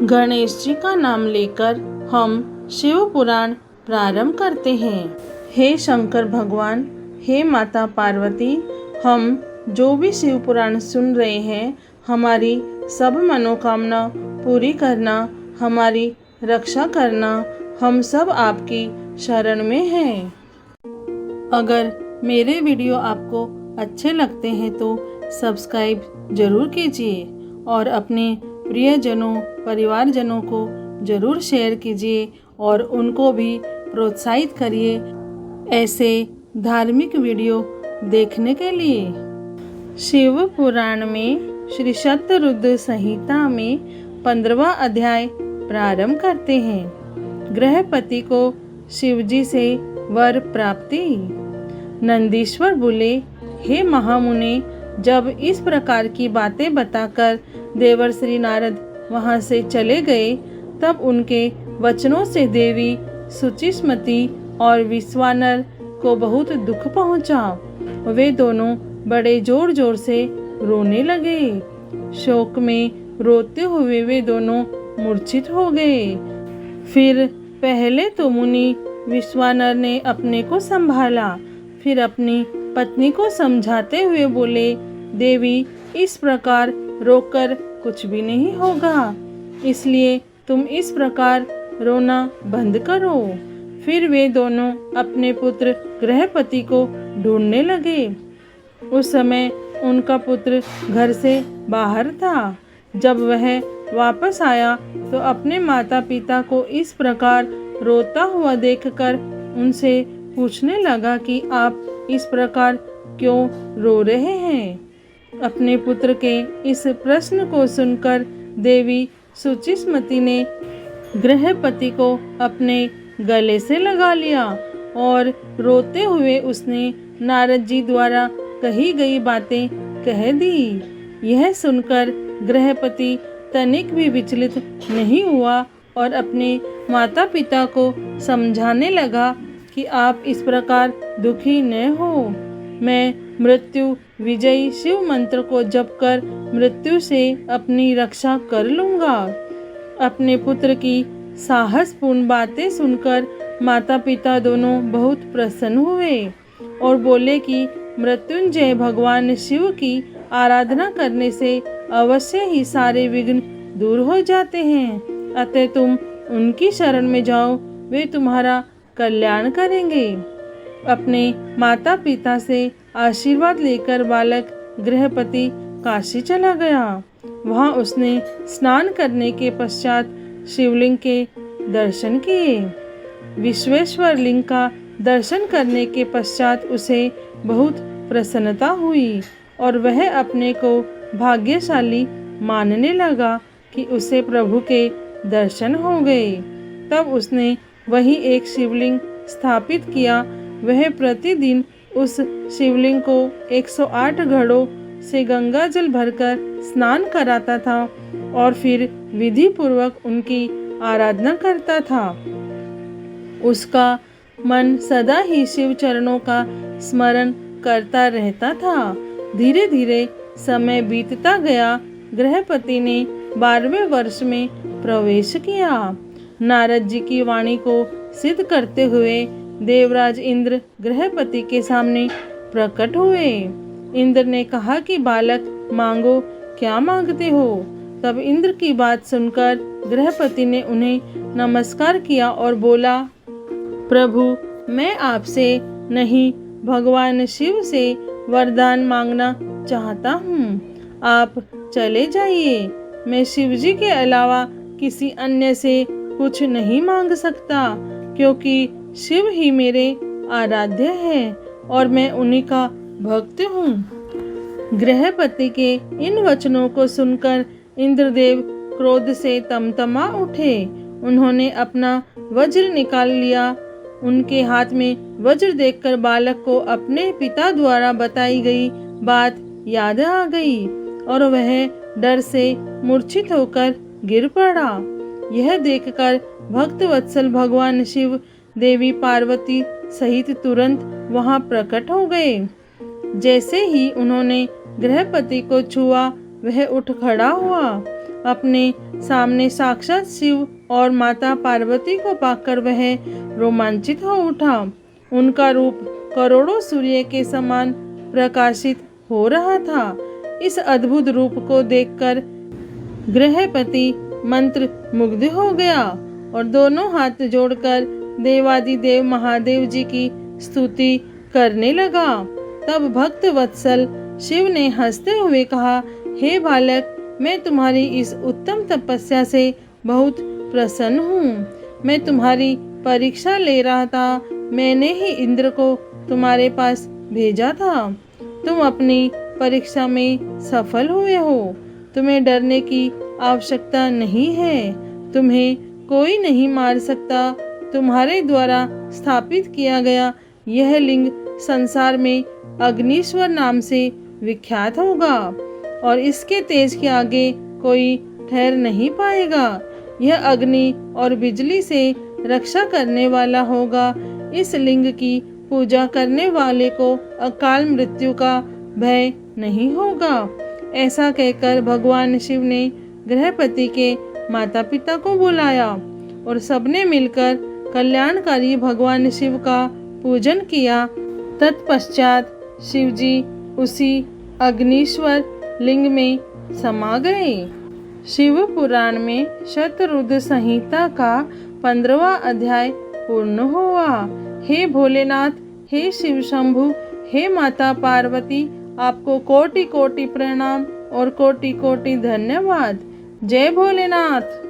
गणेश जी का नाम लेकर हम शिव पुराण प्रारंभ करते हैं। हे शंकर भगवान, हे माता पार्वती, हम जो भी शिव पुराण सुन रहे हैं, हमारी सब मनोकामना पूरी करना, हमारी रक्षा करना, हम सब आपकी शरण में हैं। अगर मेरे वीडियो आपको अच्छे लगते हैं तो सब्सक्राइब जरूर कीजिए और अपने प्रियजनों, परिवारजनों को जरूर शेयर कीजिए और उनको भी प्रोत्साहित करिए ऐसे धार्मिक वीडियो देखने के लिए। शिव पुराण में श्री शतरुद्र संहिता में 15वां अध्याय प्रारंभ करते हैं। गृहपति को शिवजी से वर प्राप्ति। नंदीश्वर बोले, हे महामुने, जब इस प्रकार की बातें बताकर देवर श्री नारद वहां से चले गए, तब उनके वचनों से देवी शुचिस्मति और विश्वानर को बहुत दुख पहुंचा। वे दोनों बड़े जोर जोर से रोने लगे। शोक में रोते हुए वे दोनों मूर्छित हो गए। फिर पहले तो मुनि विश्वानर ने अपने को संभाला, फिर अपनी पत्नी को समझाते हुए बोले, देवी, इस प्रकार रोकर कुछ भी नहीं होगा, इसलिए तुम इस प्रकार रोना बंद करो। फिर वे दोनों अपने पुत्र गृहपति को ढूंढने लगे। उस समय उनका पुत्र घर से बाहर था। जब वह वापस आया तो अपने माता पिता को इस प्रकार रोता हुआ देखकर उनसे पूछने लगा कि आप इस प्रकार क्यों रो रहे हैं। अपने पुत्र के इस प्रश्न को सुनकर देवी शुचिस्मति ने गृहपति को अपने गले से लगा लिया और रोते हुए उसने नारद जी द्वारा कही गई बातें कह दी। यह सुनकर गृहपति तनिक भी विचलित नहीं हुआ और अपने माता पिता को समझाने लगा कि आप इस प्रकार दुखी न हो। मैं मृत्यु विजयी शिव मंत्र को जप कर मृत्यु से अपनी रक्षा कर लूँगा। अपने पुत्र की साहसपूर्ण बातें सुनकर माता पिता दोनों बहुत प्रसन्न हुए और बोले कि मृत्युंजय भगवान शिव की आराधना करने से अवश्य ही सारे विघ्न दूर हो जाते हैं। अतः तुम उनकी शरण में जाओ, वे तुम्हारा कल्याण करेंगे। अपने माता पिता से आशीर्वाद लेकर बालक गृहपति काशी चला गया। वहां उसने स्नान करने के पश्चात शिवलिंग के दर्शन किए। विश्वेश्वर लिंग का दर्शन करने के पश्चात उसे बहुत प्रसन्नता हुई और वह अपने को भाग्यशाली मानने लगा कि उसे प्रभु के दर्शन हो गए। तब उसने वहीं एक शिवलिंग स्थापित किया। वह प्रतिदिन उस शिवलिंग को 108 घड़ों से गंगा जल भरकर स्नान कराता था और फिर विधि पूर्वक उनकी आराधना करता था। उसका मन सदा ही शिव चरणों का स्मरण करता रहता था। धीरे धीरे समय बीतता गया। गृहपति ने 12वें वर्ष में प्रवेश किया। नारद जी की वाणी को सिद्ध करते हुए देवराज इंद्र गृहपति के सामने प्रकट हुए। इंद्र ने कहा कि बालक, मांगो, क्या मांगते हो। तब इंद्र की बात सुनकर गृहपति ने उन्हें नमस्कार किया और बोला, प्रभु, मैं आपसे नहीं भगवान शिव से वरदान मांगना चाहता हूँ। आप चले जाइए। मैं शिव जी के अलावा किसी अन्य से कुछ नहीं मांग सकता, क्योंकि शिव ही मेरे आराध्य है और मैं उन्हीं का भक्त हूँ। गृहपति के इन वचनों को सुनकर इंद्रदेव क्रोध से तमतमा उठे। उन्होंने अपना वज्र निकाल लिया। उनके हाथ में वज्र देखकर बालक को अपने पिता द्वारा बताई गई बात याद आ गई और वह डर से मूर्छित होकर गिर पड़ा। यह देखकर भक्त वत्सल भगवान शिव देवी पार्वती सहित तुरंत वहां प्रकट हो गए। जैसे ही उन्होंने गृहपति को छुआ, वह उठ खड़ा हुआ। अपने सामने साक्षात शिव और माता पार्वती को पाकर वह रोमांचित हो उठा। उनका रूप करोड़ों सूर्य के समान प्रकाशित हो रहा था। इस अद्भुत रूप को देखकर गृहपति मंत्र मुग्ध हो गया और दोनों हाथ जोड़कर देवादिदेव महादेव जी की स्तुति करने लगा। तब भक्त वत्सल शिव ने हंसते हुए कहा, हे बालक, मैं तुम्हारी इस उत्तम तपस्या से बहुत प्रसन्न हूँ। मैं तुम्हारी परीक्षा ले रहा था। मैंने ही इंद्र को तुम्हारे पास भेजा था। तुम अपनी परीक्षा में सफल हुए हो। तुम्हें डरने की आवश्यकता नहीं है। तुम्हें कोई नहीं मार सकता। तुम्हारे द्वारा स्थापित किया गया यह लिंग संसार में अग्निश्वर नाम से विख्यात होगा और इसके तेज के आगे कोई ठहर नहीं पाएगा। यह अग्नि और बिजली से रक्षा करने वाला होगा। इस लिंग की पूजा करने वाले को अकाल मृत्यु का भय नहीं होगा। ऐसा कहकर भगवान शिव ने गृहपति के माता पिता को बुलाया और सबने मिलकर कल्याणकारी भगवान शिव का पूजन किया। तत्पश्चात शिवजी उसी अग्निश्वर लिंग में समा गए। शिव पुराण में शतरुद्र संहिता का 15वां अध्याय पूर्ण हुआ। हे भोलेनाथ, हे शिव शंभु, हे माता पार्वती, आपको कोटि कोटि प्रणाम और कोटि कोटि धन्यवाद। जय भोलेनाथ।